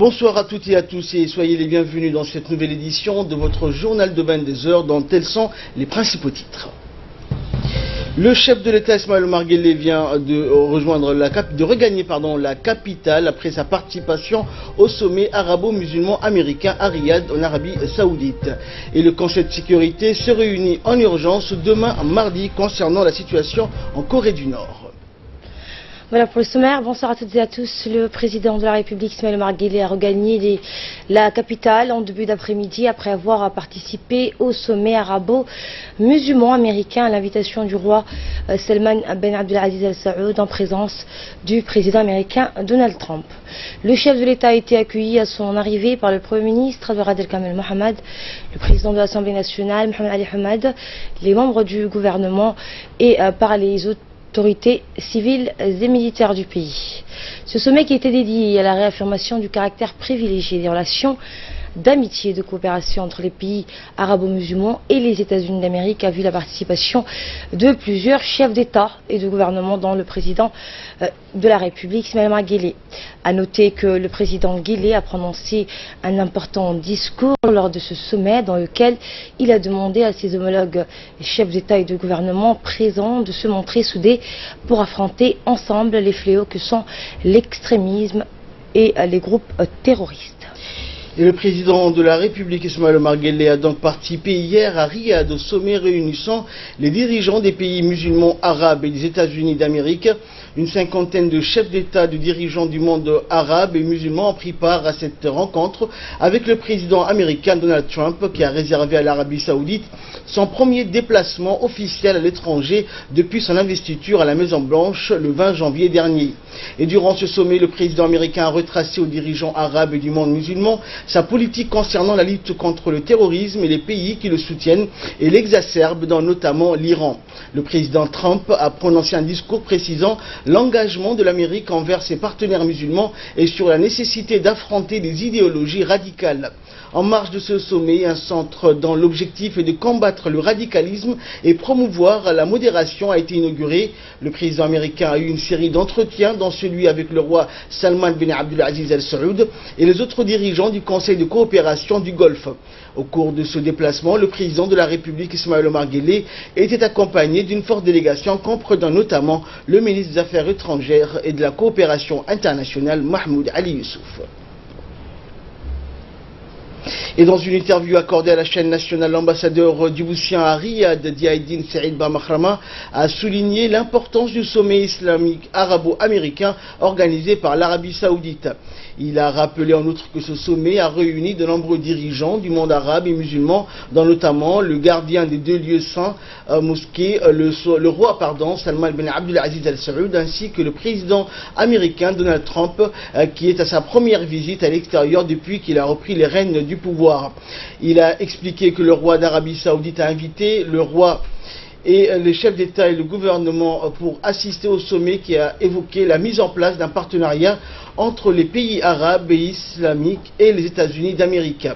Bonsoir à toutes et à tous et soyez les bienvenus dans cette nouvelle édition de votre journal de 22 heures dont tels sont les principaux titres. Le chef de l'État Ismaël Omar Guelleh vient de regagner la capitale après sa participation au sommet arabo-musulman américain à Riyad en Arabie Saoudite. Et le Conseil de sécurité se réunit en urgence demain mardi concernant la situation en Corée du Nord. Voilà pour le sommaire. Bonsoir à toutes et à tous. Le président de la République, Ismaël Omar Guelleh, a regagné la capitale en début d'après-midi après avoir participé au sommet arabo-musulman américain à l'invitation du roi Salman Ben Abdelaziz Al Saoud en présence du président américain Donald Trump. Le chef de l'État a été accueilli à son arrivée par le Premier ministre Abdelrahman El-Kamel Mohamed, le président de l'Assemblée nationale Mohamed Ali Hamad, les membres du gouvernement et par les autorités civiles et militaires du pays. Ce sommet qui était dédié à la réaffirmation du caractère privilégié des relations d'amitié et de coopération entre les pays arabo-musulmans et les États-Unis d'Amérique a vu la participation de plusieurs chefs d'État et de gouvernement dont le président de la République, Ismaël Omar Guelleh. A noter que le président Guelleh a prononcé un important discours lors de ce sommet dans lequel il a demandé à ses homologues chefs d'État et de gouvernement présents de se montrer soudés pour affronter ensemble les fléaux que sont l'extrémisme et les groupes terroristes. Et le président de la République, Ismaël Omar Guelleh, a donc participé hier à Riyad au sommet réunissant les dirigeants des pays musulmans arabes et des États-Unis d'Amérique. Une cinquantaine de chefs d'État, de dirigeants du monde arabe et musulman ont pris part à cette rencontre avec le président américain Donald Trump qui a réservé à l'Arabie Saoudite son premier déplacement officiel à l'étranger depuis son investiture à la Maison-Blanche le 20 janvier dernier. Et durant ce sommet, le président américain a retracé aux dirigeants arabes et du monde musulman sa politique concernant la lutte contre le terrorisme et les pays qui le soutiennent et l'exacerbent, dont notamment l'Iran. Le président Trump a prononcé un discours précisant l'engagement de l'Amérique envers ses partenaires musulmans et sur la nécessité d'affronter des idéologies radicales. En marge de ce sommet, un centre dont l'objectif est de combattre le radicalisme et promouvoir la modération a été inauguré. Le président américain a eu une série d'entretiens, dont celui avec le roi Salman Ben Abdelaziz Al Saoud et les autres dirigeants du Conseil de coopération du Golfe. Au cours de ce déplacement, le président de la République, Ismaël Omar Guelleh, était accompagné d'une forte délégation comprenant notamment le ministre des Affaires étrangères et de la coopération internationale, Mahmoud Ali Youssouf. Et dans une interview accordée à la chaîne nationale, l'ambassadeur djiboutien à Riyad, Diaïdine Saïd Bamakhrama, a souligné l'importance du sommet islamique arabo-américain organisé par l'Arabie Saoudite. Il a rappelé en outre que ce sommet a réuni de nombreux dirigeants du monde arabe et musulman, dont notamment le gardien des deux lieux saints, mosquées, le roi Salman Ben Abdelaziz Al Saoud, ainsi que le président américain Donald Trump, qui est à sa première visite à l'extérieur depuis qu'il a repris les rênes du pouvoir. Il a expliqué que le roi d'Arabie Saoudite a invité le roi et les chefs d'État et le gouvernement pour assister au sommet qui a évoqué la mise en place d'un partenariat entre les pays arabes et islamiques et les États-Unis d'Amérique.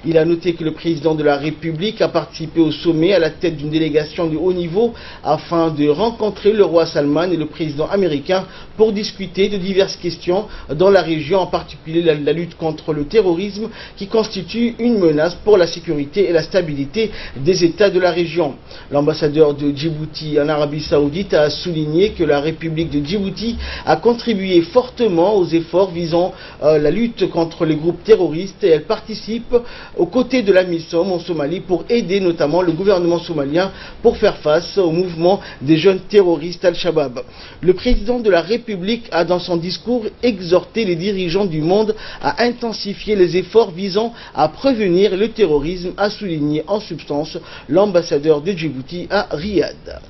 Il a noté que le président de la République a participé au sommet à la tête d'une délégation de haut niveau afin de rencontrer le roi Salman et le président américain pour discuter de diverses questions dans la région, en particulier la lutte contre le terrorisme qui constitue une menace pour la sécurité et la stabilité des États de la région. L'ambassadeur de Djibouti en Arabie Saoudite a souligné que la République de Djibouti a contribué fortement aux efforts visant la lutte contre les groupes terroristes et elle participe aux côtés de la MISOM en Somalie pour aider notamment le gouvernement somalien pour faire face au mouvement des jeunes terroristes Al-Shabaab. Le président de la République a dans son discours exhorté les dirigeants du monde à intensifier les efforts visant à prévenir le terrorisme, a souligné en substance l'ambassadeur de Djibouti à Riyad.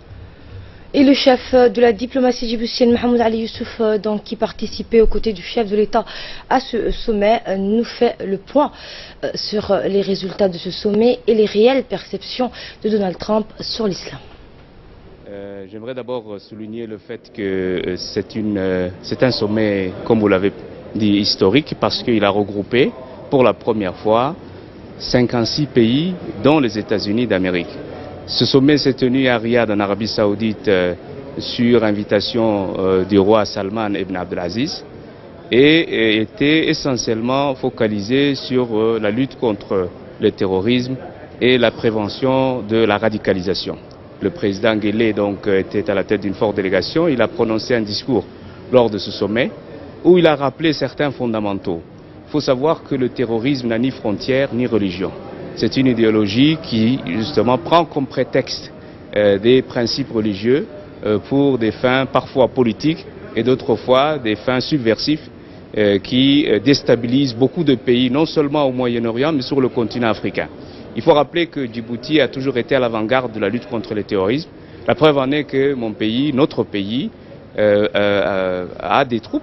Et le chef de la diplomatie djiboutienne, Mahmoud Ali Youssouf, qui participait aux côtés du chef de l'État à ce sommet, nous fait le point sur les résultats de ce sommet et les réelles perceptions de Donald Trump sur l'islam. J'aimerais d'abord souligner le fait que c'est un sommet, comme vous l'avez dit, historique, parce qu'il a regroupé pour la première fois 56 pays, dont les États-Unis d'Amérique. Ce sommet s'est tenu à Riyad, en Arabie Saoudite, sur invitation du roi Salman ibn Abdelaziz. et était essentiellement focalisé sur la lutte contre le terrorisme et la prévention de la radicalisation. Le président Guelleh donc était à la tête d'une forte délégation. Il a prononcé un discours lors de ce sommet où il a rappelé certains fondamentaux. Il faut savoir que le terrorisme n'a ni frontières ni religion. C'est une idéologie qui justement prend comme prétexte des principes religieux pour des fins parfois politiques et d'autres fois des fins subversives qui déstabilisent beaucoup de pays, non seulement au Moyen-Orient, mais sur le continent africain. Il faut rappeler que Djibouti a toujours été à l'avant-garde de la lutte contre le terrorisme. La preuve en est que mon pays, notre pays, a des troupes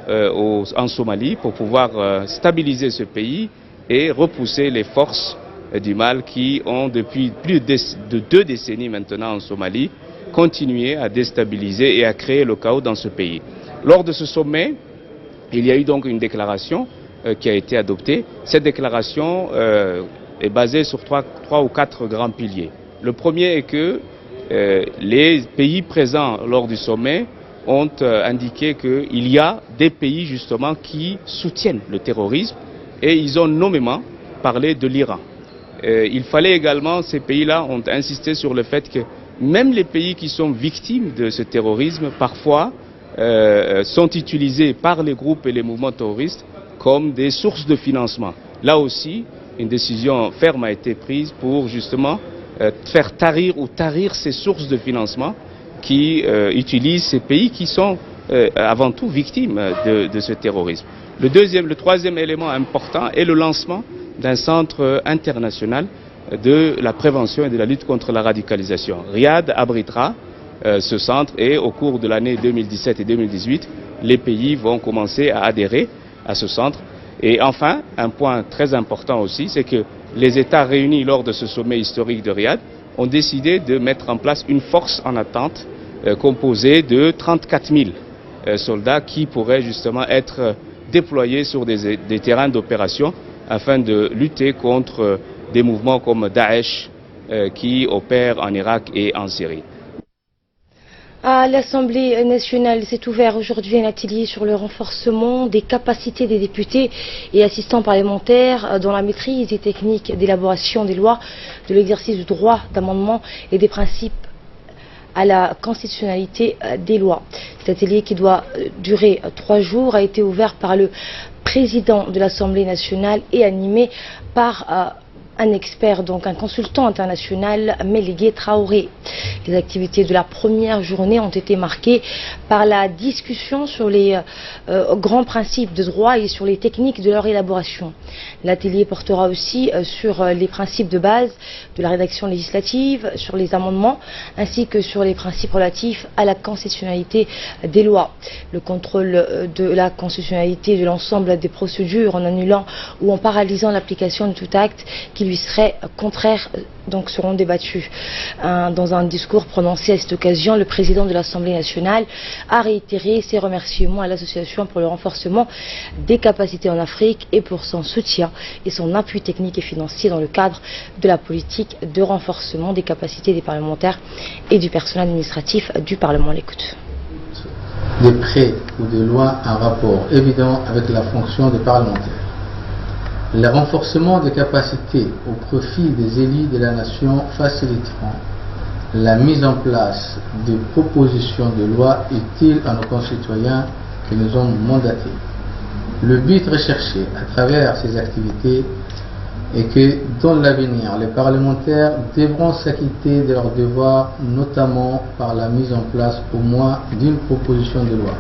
en Somalie pour pouvoir stabiliser ce pays et repousser les forces du mal qui ont depuis plus de 2 décennies maintenant en Somalie continué à déstabiliser et à créer le chaos dans ce pays. Lors de ce sommet, il y a eu donc une déclaration qui a été adoptée. Cette déclaration est basée sur 3 ou 4 grands piliers. Le premier est que les pays présents lors du sommet ont indiqué qu'il y a des pays justement qui soutiennent le terrorisme et ils ont nommément parlé de l'Iran. Il fallait également, ces pays-là ont insisté sur le fait que même les pays qui sont victimes de ce terrorisme, parfois, sont utilisés par les groupes et les mouvements terroristes comme des sources de financement. Là aussi, une décision ferme a été prise pour justement faire tarir ces sources de financement qui utilisent ces pays qui sont avant tout victimes de ce terrorisme. Le troisième élément important est le lancement d'un centre international de la prévention et de la lutte contre la radicalisation. Riyad abritera ce centre et au cours de l'année 2017 et 2018, les pays vont commencer à adhérer à ce centre. Et enfin, un point très important aussi, c'est que les États réunis lors de ce sommet historique de Riyad ont décidé de mettre en place une force en attente composée de 34 000 soldats qui pourraient justement être déployés sur des terrains d'opération afin de lutter contre des mouvements comme Daesh qui opèrent en Irak et en Syrie. À l'Assemblée nationale s'est ouvert aujourd'hui un atelier sur le renforcement des capacités des députés et assistants parlementaires dans la maîtrise des techniques d'élaboration des lois, de l'exercice du droit d'amendement et des principes à la constitutionnalité des lois. Cet atelier qui doit durer 3 jours a été ouvert par le président de l'Assemblée nationale et animé par un expert, donc un consultant international, Melégué Traoré. Les activités de la première journée ont été marquées par la discussion sur les grands principes de droit et sur les techniques de leur élaboration. L'atelier portera aussi sur les principes de base de la rédaction législative, sur les amendements, ainsi que sur les principes relatifs à la constitutionnalité des lois. Le contrôle de la constitutionnalité de l'ensemble des procédures en annulant ou en paralysant l'application de tout acte qui lui serait contraire donc seront débattus. Dans un discours prononcé à cette occasion, le président de l'Assemblée nationale a réitéré ses remerciements à l'association pour le renforcement des capacités en Afrique et pour son soutien et son appui technique et financier dans le cadre de la politique de renforcement des capacités des parlementaires et du personnel administratif du Parlement. On l'écoute. De près ou de loin, un rapport évident avec la fonction des parlementaires. Le renforcement des capacités au profit des élus de la nation faciliteront la mise en place de propositions de loi utiles à nos concitoyens qui nous ont mandatés. Le but recherché à travers ces activités est que dans l'avenir, les parlementaires devront s'acquitter de leurs devoirs, notamment par la mise en place au moins d'une proposition de loi.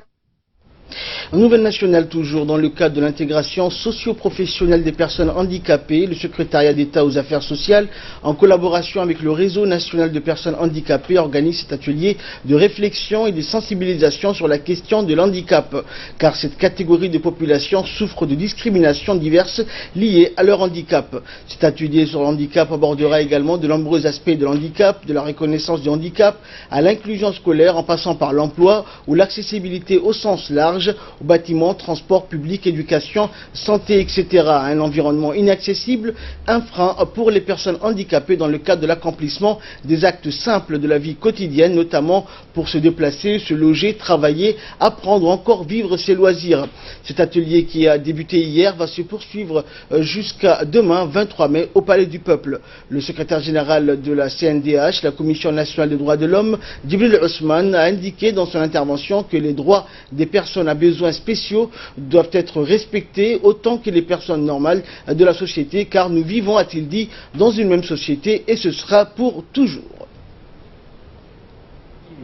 En nouvelle nationale toujours, dans le cadre de l'intégration socio-professionnelle des personnes handicapées, le secrétariat d'État aux affaires sociales, en collaboration avec le réseau national de personnes handicapées, organise cet atelier de réflexion et de sensibilisation sur la question de l'handicap, car cette catégorie de population souffre de discriminations diverses liées à leur handicap. Cet atelier sur le handicap abordera également de nombreux aspects de l'handicap, de la reconnaissance du handicap, à l'inclusion scolaire en passant par l'emploi ou l'accessibilité au sens large aux bâtiments, transports publics, éducation, santé, etc. Un environnement inaccessible, un frein pour les personnes handicapées dans le cadre de l'accomplissement des actes simples de la vie quotidienne, notamment pour se déplacer, se loger, travailler, apprendre ou encore vivre ses loisirs. Cet atelier qui a débuté hier va se poursuivre jusqu'à demain, 23 mai, au Palais du Peuple. Le secrétaire général de la CNDH, la Commission nationale des droits de l'homme, Djibril Ousmane, a indiqué dans son intervention que les droits des personnes à besoins spéciaux doivent être respectés autant que les personnes normales de la société, car nous vivons, a-t-il dit, dans une même société et ce sera pour toujours.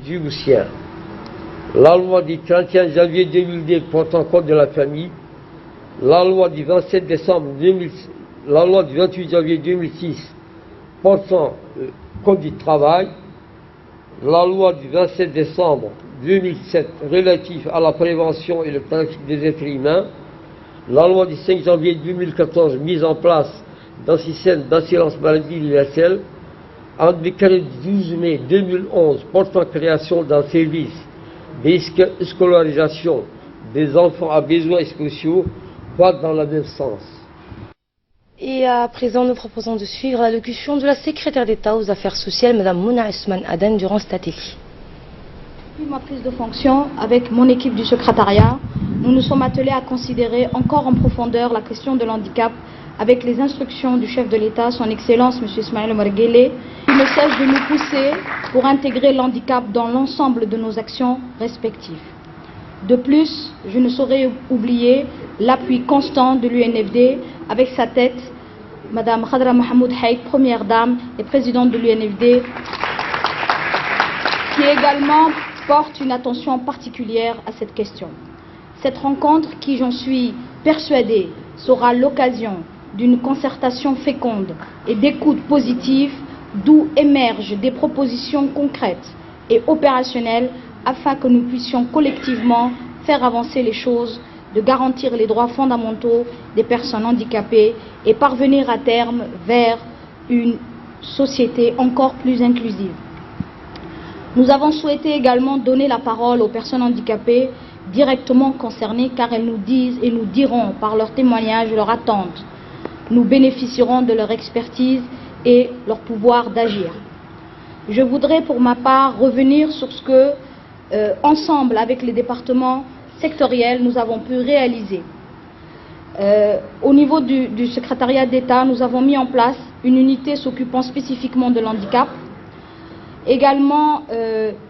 Djiboutien. La loi du 31 janvier 2002 portant code de la famille, la loi du 27 décembre 2000, la loi du 28 janvier 2006 portant code du travail, la loi du 27 décembre 2007 relative à la prévention et le trafic des êtres humains, la loi du 5 janvier 2014 mise en place d'un système d'assurance maladie universelle, un décret du 12 mai 2011 portant création d'un service de scolarisation des enfants à besoins spéciaux va dans le même sens. Et à présent, nous proposons de suivre l'allocution de la secrétaire d'État aux affaires sociales, Mme Mouna Ousmane Aden, durant cet atelier. Depuis ma prise de fonction, avec mon équipe du secrétariat, nous nous sommes attelés à considérer encore en profondeur la question de l'handicap avec les instructions du chef de l'État, son Excellence M. Ismaël Omar Guelleh, qui ne cesse de nous pousser pour intégrer l'handicap dans l'ensemble de nos actions respectives. De plus, je ne saurais oublier l'appui constant de l'UNFD avec sa tête, Mme Khadra Mohamed Haïk, première dame et présidente de l'UNFD, qui également porte une attention particulière à cette question. Cette rencontre, qui j'en suis persuadée, sera l'occasion d'une concertation féconde et d'écoute positive, d'où émergent des propositions concrètes et opérationnelles afin que nous puissions collectivement faire avancer les choses, de garantir les droits fondamentaux des personnes handicapées et parvenir à terme vers une société encore plus inclusive. Nous avons souhaité également donner la parole aux personnes handicapées directement concernées, car elles nous disent et nous diront par leurs témoignages leurs attentes. Nous bénéficierons de leur expertise et leur pouvoir d'agir. Je voudrais pour ma part revenir sur ce que, ensemble avec les départements sectoriels, nous avons pu réaliser. Au niveau du secrétariat d'État, nous avons mis en place une unité s'occupant spécifiquement de l'handicap. Également,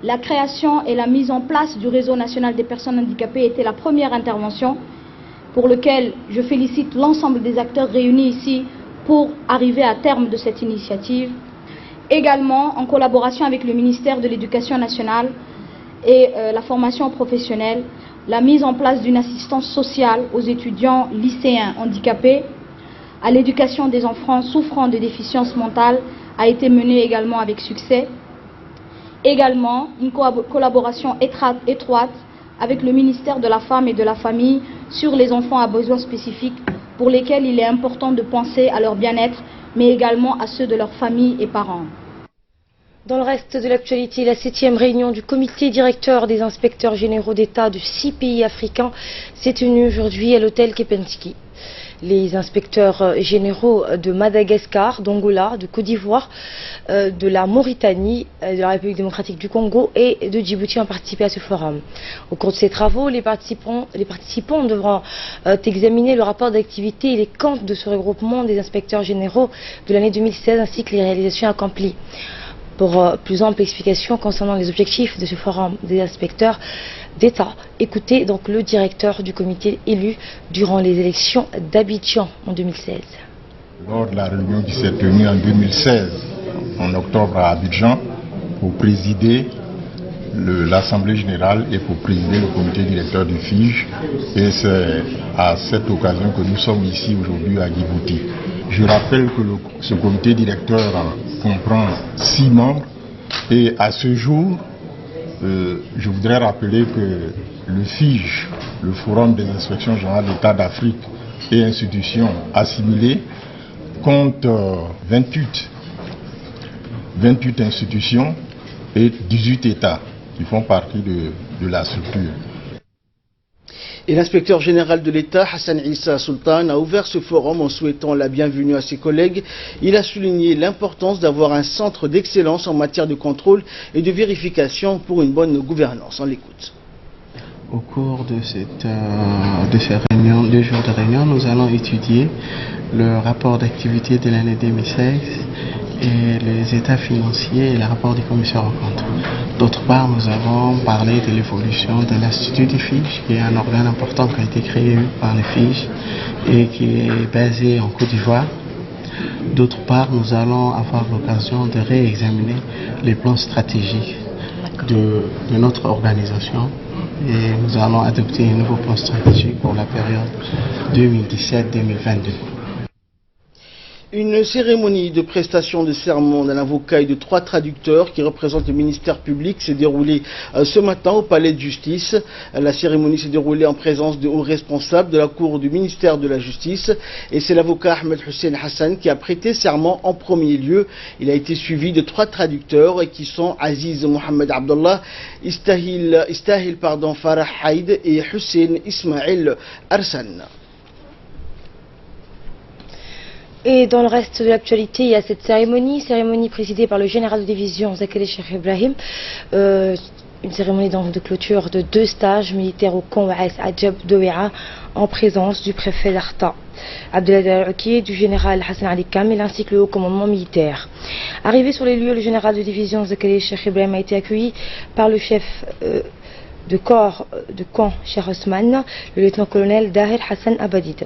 la création et la mise en place du réseau national des personnes handicapées était la première intervention pour laquelle je félicite l'ensemble des acteurs réunis ici pour arriver à terme de cette initiative. Également, en collaboration avec le ministère de l'Éducation nationale et la formation professionnelle, la mise en place d'une assistance sociale aux étudiants lycéens handicapés, à l'éducation des enfants souffrant de déficiences mentales a été menée également avec succès. Également, une collaboration étroite avec le ministère de la Femme et de la Famille sur les enfants à besoins spécifiques pour lesquels il est important de penser à leur bien-être, mais également à ceux de leurs familles et parents. Dans le reste de l'actualité, la 7e réunion du comité directeur des inspecteurs généraux d'État de 6 pays africains s'est tenue aujourd'hui à l'hôtel Kempinski. Les inspecteurs généraux de Madagascar, d'Angola, de Côte d'Ivoire, de la Mauritanie, de la République démocratique du Congo et de Djibouti ont participé à ce forum. Au cours de ces travaux, les participants devront examiner le rapport d'activité et les comptes de ce regroupement des inspecteurs généraux de l'année 2016 ainsi que les réalisations accomplies. Pour plus ample explication concernant les objectifs de ce forum des inspecteurs d'État, écoutez donc le directeur du comité élu durant les élections d'Abidjan en 2016. Lors de la réunion qui s'est tenue en 2016, en octobre à Abidjan, pour présider l'Assemblée générale et pour présider le comité directeur du FIGE. Et c'est à cette occasion que nous sommes ici aujourd'hui à Djibouti. Je rappelle que ce comité directeur comprend 6 membres et à ce jour, je voudrais rappeler que le FIGE, le Forum des inspections générales d'État d'Afrique et institutions assimilées, compte 28 institutions et 18 États qui font partie de la structure. Et l'inspecteur général de l'État, Hassan Issa Sultan, a ouvert ce forum en souhaitant la bienvenue à ses collègues. Il a souligné l'importance d'avoir un centre d'excellence en matière de contrôle et de vérification pour une bonne gouvernance. On l'écoute. Au cours de ces réunions, 2 jours de réunion, nous allons étudier le rapport d'activité de l'année 2016 et les états financiers et les rapports des commissaires aux comptes. D'autre part, nous avons parlé de l'évolution de l'Institut des fiches, qui est un organe important qui a été créé par les fiches et qui est basé en Côte d'Ivoire. D'autre part, nous allons avoir l'occasion de réexaminer les plans stratégiques de notre organisation et nous allons adopter un nouveau plan stratégique pour la période 2017-2022. Une cérémonie de prestation de serment d'un avocat et de 3 traducteurs qui représentent le ministère public s'est déroulée ce matin au palais de justice. La cérémonie s'est déroulée en présence de hauts responsables de la cour du ministère de la justice et c'est l'avocat Ahmed Hussein Hassan qui a prêté serment en premier lieu. Il a été suivi de 3 traducteurs qui sont Aziz Mohamed Abdullah, Istahil Farah Haïd et Hussein Ismail Arsan. Et dans le reste de l'actualité, il y a cette cérémonie présidée par le général de division Zakari Cheikh Ibrahim. Une cérémonie donc de clôture de 2 stages militaires au camp Waïs Adjab d'Ouéa en présence du préfet d'Arta, Abdellah Al-Aki, du général Hassan Ali Kamel ainsi que le haut commandement militaire. Arrivé sur les lieux, le général de division Zakari Cheikh Ibrahim a été accueilli par le chef de corps de camp Cheikh Osman, le lieutenant-colonel Dahir Hassan Abadid.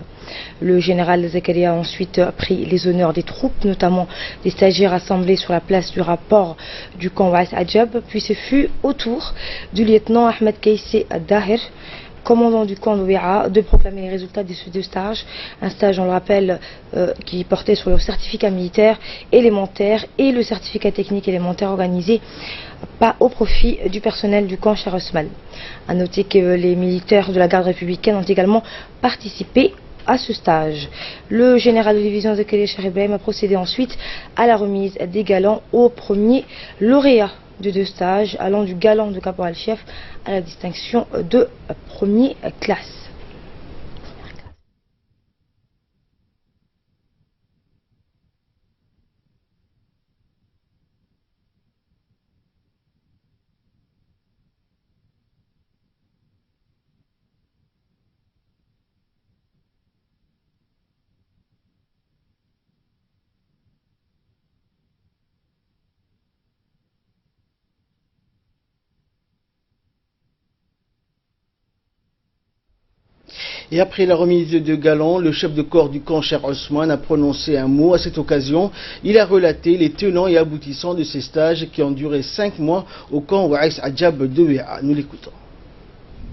Le général Zakaria a ensuite pris les honneurs des troupes, notamment des stagiaires assemblés sur la place du rapport du camp Waïs Adjab, puis ce fut au tour du lieutenant Ahmed Kaissé Dahir, commandant du camp d'Ouéa, de proclamer les résultats de ces 2 stages. Un stage, on le rappelle, qui portait sur le certificat militaire élémentaire et le certificat technique élémentaire organisé pas au profit du personnel du camp Cheikh Osman. A noter que les militaires de la garde républicaine ont également participé à ce stage. Le général de division Zakari Cheikh Ibrahim a procédé ensuite à la remise des galons aux premiers lauréats de 2 stages, allant du galant de caporal-chef à la distinction de première classe. Et après la remise de galons, le chef de corps du camp Cheikh Osman a prononcé un mot. À cette occasion, il a relaté les tenants et aboutissants de ces stages qui ont duré 5 mois au camp Waïs Adjab d'Ouéa. Nous l'écoutons.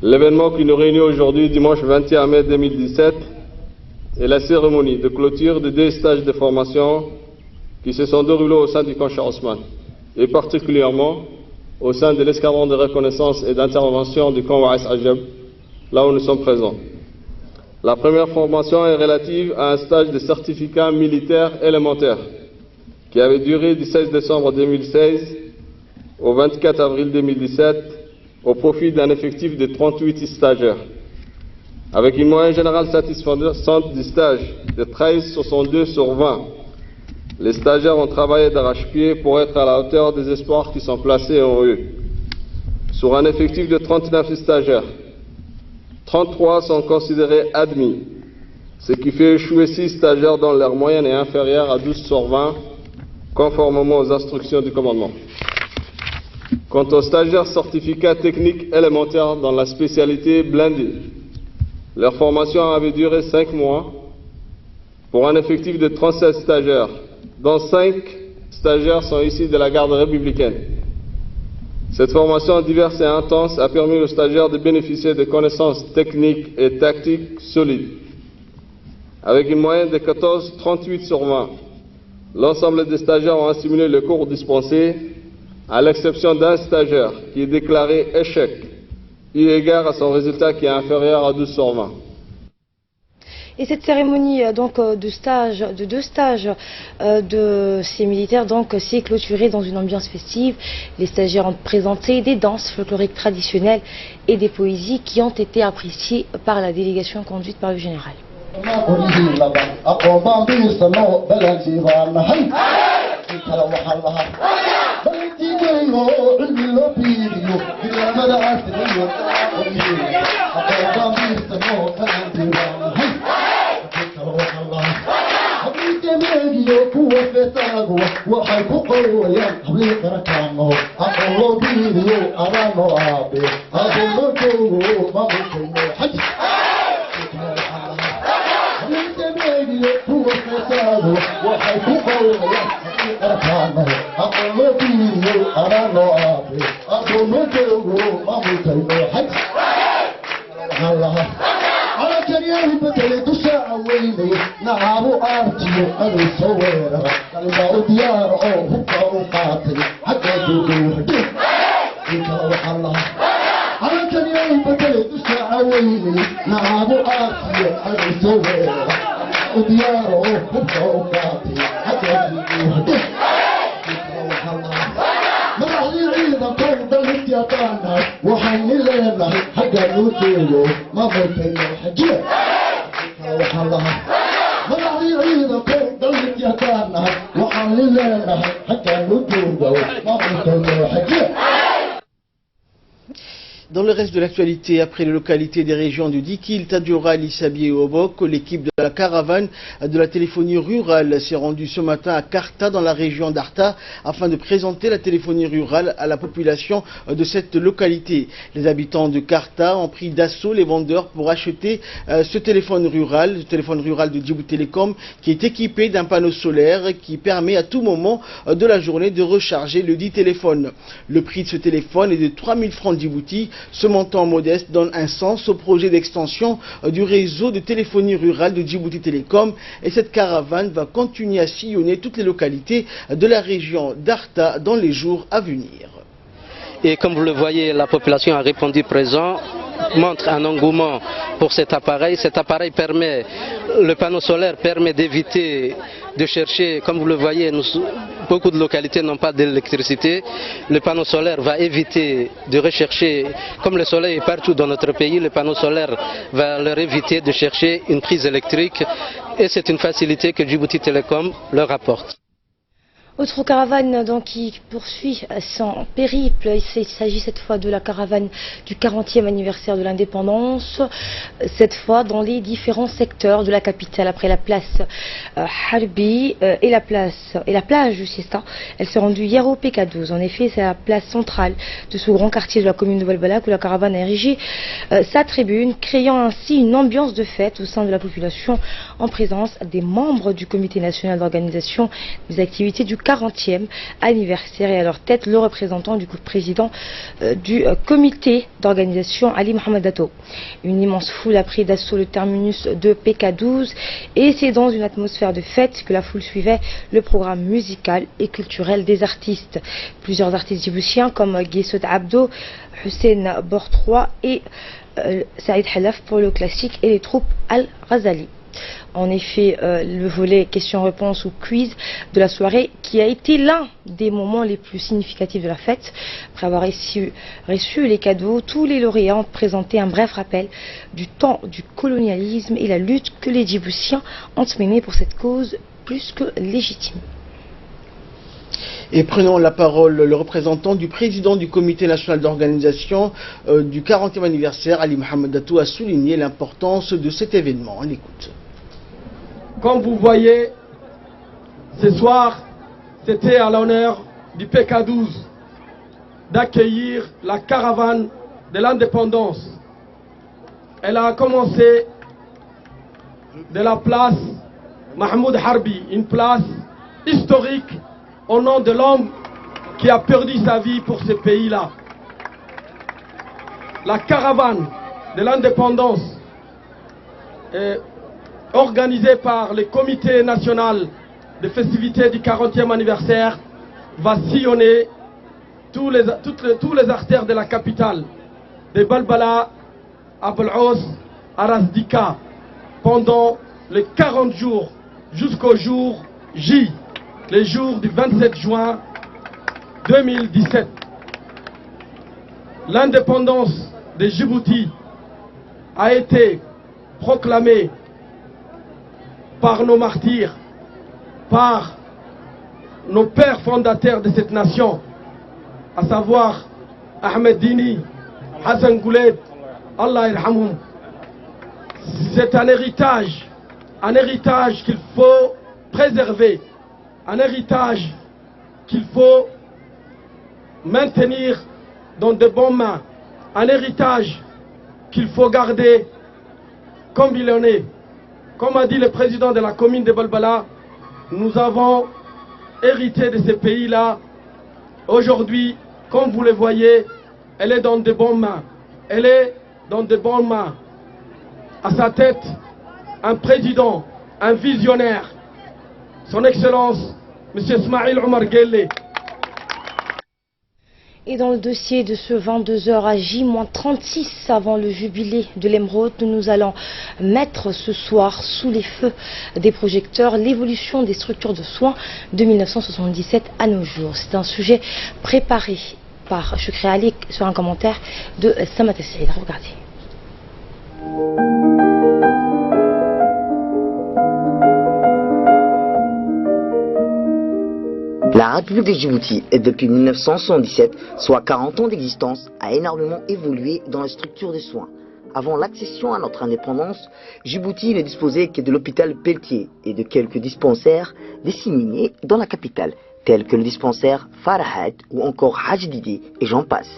L'événement qui nous réunit aujourd'hui, dimanche 21 mai 2017, est la cérémonie de clôture de 2 stages de formation qui se sont déroulés au sein du camp Cheikh Osman, et particulièrement au sein de l'escadron de reconnaissance et d'intervention du camp Waïs Adjab, là où nous sommes présents. La première formation est relative à un stage de certificat militaire élémentaire qui avait duré du 16 décembre 2016 au 24 avril 2017 au profit d'un effectif de 38 stagiaires. Avec une moyenne générale satisfaisante du stage de 13,62 sur 20, les stagiaires ont travaillé d'arrache-pied pour être à la hauteur des espoirs qui sont placés en eux. Sur un effectif de 39 stagiaires, 33 sont considérés admis, ce qui fait échouer 6 stagiaires dont leur moyenne est inférieure à 12 sur 20, conformément aux instructions du commandement. Quant aux stagiaires certificats techniques élémentaires dans la spécialité blindée, leur formation avait duré 5 mois pour un effectif de 37 stagiaires, dont 5 stagiaires sont issus de la garde républicaine. Cette formation diverse et intense a permis aux stagiaires de bénéficier de connaissances techniques et tactiques solides. Avec une moyenne de 14,38 sur 20, l'ensemble des stagiaires ont assimilé le cours dispensé, à l'exception d'un stagiaire qui est déclaré échec, eu égard à son résultat qui est inférieur à 12 sur 20. Et cette cérémonie de deux stages de ces militaires s'est clôturée dans une ambiance festive. Les stagiaires ont présenté des danses folkloriques traditionnelles et des poésies qui ont été appréciées par la délégation conduite par le général. Dans le reste de l'actualité, après les localités des régions de Dikil, Tadjoura, Lissabi et Obok, l'équipe de la caravane de la téléphonie rurale s'est rendue ce matin à Karta, dans la région d'Arta, afin de présenter la téléphonie rurale à la population de cette localité. Les habitants de Karta ont pris d'assaut les vendeurs pour acheter ce téléphone rural de Djibouti Telecom, qui est équipé d'un panneau solaire qui permet à tout moment de la journée de recharger le dit téléphone. Le prix de ce téléphone est de 3000 francs Djibouti. Ce montant modeste donne un sens au projet d'extension du réseau de téléphonie rurale de Djibouti Telecom, et cette caravane va continuer à sillonner toutes les localités de la région d'Arta dans les jours à venir. Et comme vous le voyez, la population a répondu présent, montre un engouement pour cet appareil. Cet appareil permet, le panneau solaire permet d'éviter de chercher, comme vous le voyez, beaucoup de localités n'ont pas d'électricité. Le panneau solaire va éviter de rechercher, comme le soleil est partout dans notre pays, le panneau solaire va leur éviter de chercher une prise électrique, et c'est une facilité que Djibouti Telecom leur apporte. Autre caravane qui poursuit son périple, il s'agit cette fois de la caravane du 40e anniversaire de l'indépendance, cette fois dans les différents secteurs de la capitale. Après la place Harbi et la plage du Siesta, elle s'est rendue hier au PK12. En effet, c'est la place centrale de ce grand quartier de la commune de Balbalak où la caravane a érigé sa tribune, créant ainsi une ambiance de fête au sein de la population en présence des membres du comité national d'organisation des activités du 40e anniversaire, et à leur tête le représentant du président du comité d'organisation, Ali Mohamed Dato. Une immense foule a pris d'assaut le terminus de PK12, et c'est dans une atmosphère de fête que la foule suivait le programme musical et culturel des artistes. Plusieurs artistes djiboutiens comme Guessot Abdo, Hussein Bortroy et Saïd Halaf pour le classique, et les troupes Al-Ghazali. En effet, le volet questions-réponses ou quiz de la soirée, qui a été l'un des moments les plus significatifs de la fête. Après avoir reçu les cadeaux, tous les lauréats ont présenté un bref rappel du temps du colonialisme et la lutte que les Djiboutiens ont menée pour cette cause plus que légitime. Et prenons la parole, le représentant du président du comité national d'organisation du 40e anniversaire, Ali Mohamed Dato, a souligné l'importance de cet événement. On l'écoute. Comme vous voyez, ce soir, c'était à l'honneur du PK12 d'accueillir la caravane de l'indépendance. Elle a commencé de la place Mahmoud Harbi, une place historique au nom de l'homme qui a perdu sa vie pour ce pays-là. La caravane de l'indépendance organisée par le comité national de festivités du 40e anniversaire va sillonner tous les artères de la capitale, de Balbala à Bel'os à Rasdika, pendant les 40 jours jusqu'au jour J, le jour du 27 juin 2017. L'indépendance de Djibouti a été proclamée par nos martyrs, par nos pères fondateurs de cette nation, à savoir Ahmed Dini, Hassan Goulet, Allah irhamhum. C'est un héritage qu'il faut préserver, un héritage qu'il faut maintenir dans de bonnes mains, un héritage qu'il faut garder comme il en est. Comme a dit le président de la commune de Balbala, nous avons hérité de ces pays-là. Aujourd'hui, comme vous le voyez, elle est dans de bonnes mains. Elle est dans de bonnes mains. À sa tête, un président, un visionnaire, son Excellence, M. Ismaïl Omar Guelleh. Et dans le dossier de ce 22h à J-36 avant le jubilé de l'Émeraude, nous allons mettre ce soir sous les feux des projecteurs l'évolution des structures de soins de 1977 à nos jours. C'est un sujet préparé par Choukri Ali sur un commentaire de Samat Saïd. Regardez. La République de Djibouti, depuis 1977, soit 40 ans d'existence, a énormément évolué dans la structure des soins. Avant l'accession à notre indépendance, Djibouti ne disposait que de l'hôpital Pelletier et de quelques dispensaires disséminés dans la capitale, tels que le dispensaire Farahat ou encore Hajdidi, et j'en passe.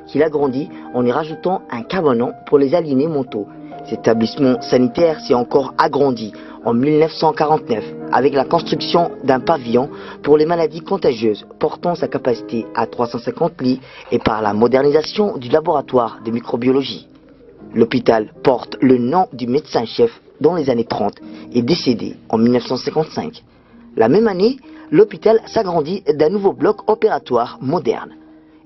Qu'il a grandi en y rajoutant un cabanon pour les aliénés mentaux. Cet établissement sanitaire s'est encore agrandi en 1949 avec la construction d'un pavillon pour les maladies contagieuses portant sa capacité à 350 lits et par la modernisation du laboratoire de microbiologie. L'hôpital porte le nom du médecin-chef dans les années 30 et décédé en 1955. La même année, l'hôpital s'agrandit d'un nouveau bloc opératoire moderne.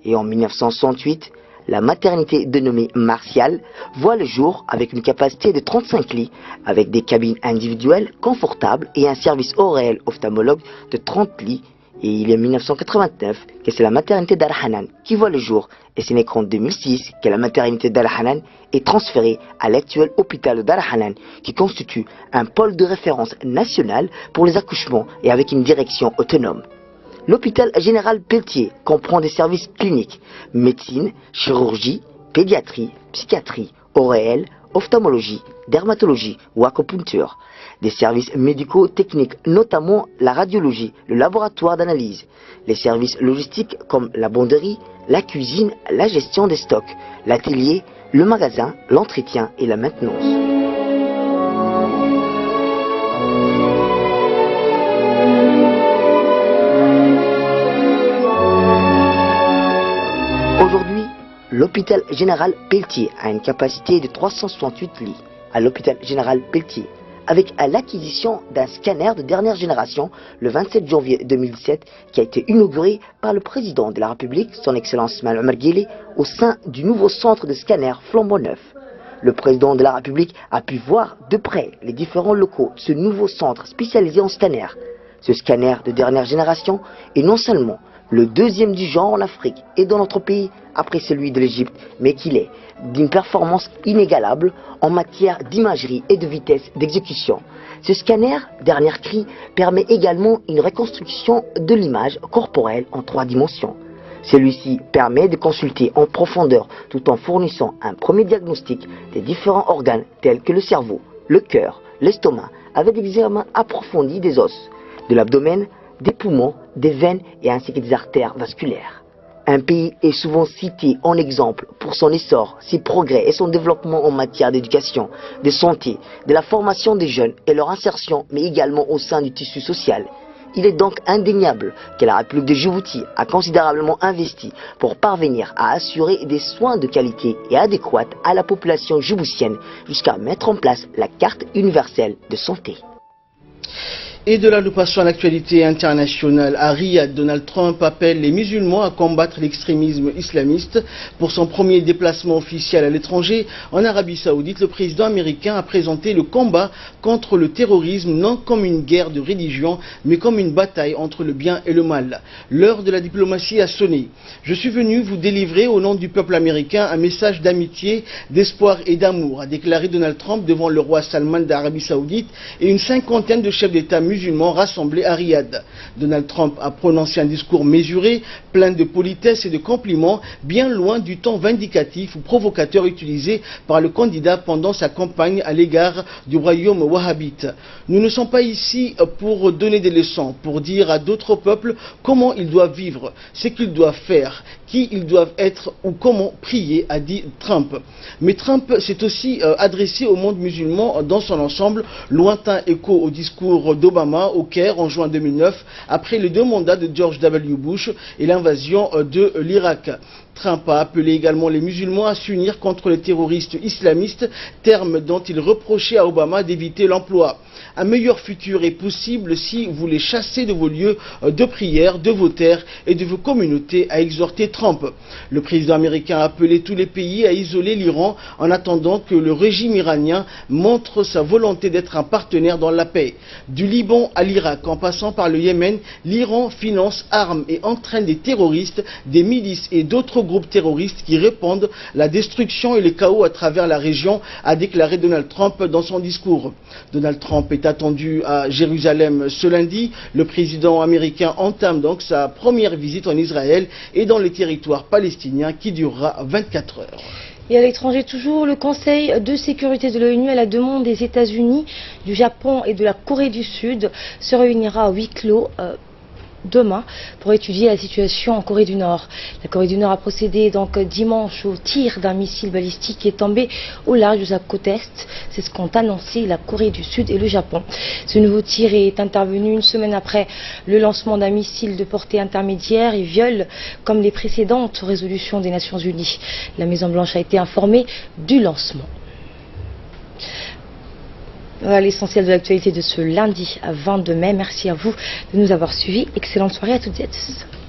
Et en 1968, la maternité dénommée Martial voit le jour avec une capacité de 35 lits, avec des cabines individuelles confortables et un service ORL ophtalmologue de 30 lits. Et il est en 1989 que c'est la maternité d'Al Hanan qui voit le jour, et ce n'est qu'en 2006 que la maternité d'Al Hanan est transférée à l'actuel hôpital d'Al Hanan, qui constitue un pôle de référence national pour les accouchements et avec une direction autonome. L'hôpital général Pelletier comprend des services cliniques, médecine, chirurgie, pédiatrie, psychiatrie, ORL, ophtalmologie, dermatologie ou acupuncture. Des services médicaux techniques, notamment la radiologie, le laboratoire d'analyse. Les services logistiques comme la bonderie, la cuisine, la gestion des stocks, l'atelier, le magasin, l'entretien et la maintenance. Aujourd'hui, l'hôpital général Pelletier a une capacité de 368 lits. À l'hôpital général Pelletier, avec l'acquisition d'un scanner de dernière génération le 27 janvier 2017 qui a été inauguré par le président de la République, son Excellence Ismaïl Omar Guelleh, au sein du nouveau centre de scanner flambant neuf. Le président de la République a pu voir de près les différents locaux de ce nouveau centre spécialisé en scanner. Ce scanner de dernière génération est non seulement le deuxième du genre en Afrique et dans notre pays après celui de l'Égypte, mais qu'il est d'une performance inégalable en matière d'imagerie et de vitesse d'exécution. Ce scanner, dernière cri, permet également une reconstruction de l'image corporelle en 3 dimensions. Celui-ci permet de consulter en profondeur tout en fournissant un premier diagnostic des différents organes tels que le cerveau, le cœur, l'estomac, avec des examens approfondis des os, de l'abdomen, des poumons, des veines et ainsi que des artères vasculaires. Un pays est souvent cité en exemple pour son essor, ses progrès et son développement en matière d'éducation, de santé, de la formation des jeunes et leur insertion, mais également au sein du tissu social. Il est donc indéniable que la République de Djibouti a considérablement investi pour parvenir à assurer des soins de qualité et adéquats à la population djiboutienne jusqu'à mettre en place la carte universelle de santé. Et de là, nous passons à l'actualité internationale. À Riyad, Donald Trump appelle les musulmans à combattre l'extrémisme islamiste. Pour son premier déplacement officiel à l'étranger, en Arabie Saoudite, le président américain a présenté le combat contre le terrorisme non comme une guerre de religion, mais comme une bataille entre le bien et le mal. L'heure de la diplomatie a sonné. Je suis venu vous délivrer au nom du peuple américain un message d'amitié, d'espoir et d'amour, a déclaré Donald Trump devant le roi Salman d'Arabie Saoudite et une cinquantaine de chefs d'État musulmans rassemblés à Riyad. Donald Trump a prononcé un discours mesuré, plein de politesse et de compliments, bien loin du ton vindicatif ou provocateur utilisé par le candidat pendant sa campagne à l'égard du royaume wahhabite. Nous ne sommes pas ici pour donner des leçons, pour dire à d'autres peuples comment ils doivent vivre, ce qu'ils doivent faire, qui ils doivent être ou comment prier, a dit Trump. Mais Trump s'est aussi adressé au monde musulman dans son ensemble, lointain écho au discours d'Obama au Caire en juin 2009, après les 2 mandats de George W. Bush et l'invasion de l'Irak. Trump a appelé également les musulmans à s'unir contre les terroristes islamistes, terme dont il reprochait à Obama d'éviter l'emploi. Un meilleur futur est possible si vous les chassez de vos lieux de prière, de vos terres et de vos communautés, a exhorté Trump. Le président américain a appelé tous les pays à isoler l'Iran en attendant que le régime iranien montre sa volonté d'être un partenaire dans la paix. Du Liban à l'Irak, en passant par le Yémen, l'Iran finance, arme et entraîne des terroristes, des milices et d'autres groupes terroristes qui répandent la destruction et le chaos à travers la région, a déclaré Donald Trump dans son discours. Donald Trump est attendu à Jérusalem ce lundi. Le président américain entame donc sa première visite en Israël et dans les territoires palestiniens qui durera 24 heures. Et à l'étranger toujours, le Conseil de sécurité de l'ONU à la demande des États-Unis, du Japon et de la Corée du Sud se réunira à huis clos demain pour étudier la situation en Corée du Nord. La Corée du Nord a procédé donc dimanche au tir d'un missile balistique qui est tombé au large de sa côte est. C'est ce qu'ont annoncé la Corée du Sud et le Japon. Ce nouveau tir est intervenu une semaine après le lancement d'un missile de portée intermédiaire et viole, comme les précédentes résolutions des Nations Unies. La Maison-Blanche a été informée du lancement. Voilà l'essentiel de l'actualité de ce lundi 22 mai. Merci à vous de nous avoir suivis. Excellente soirée à toutes et à tous.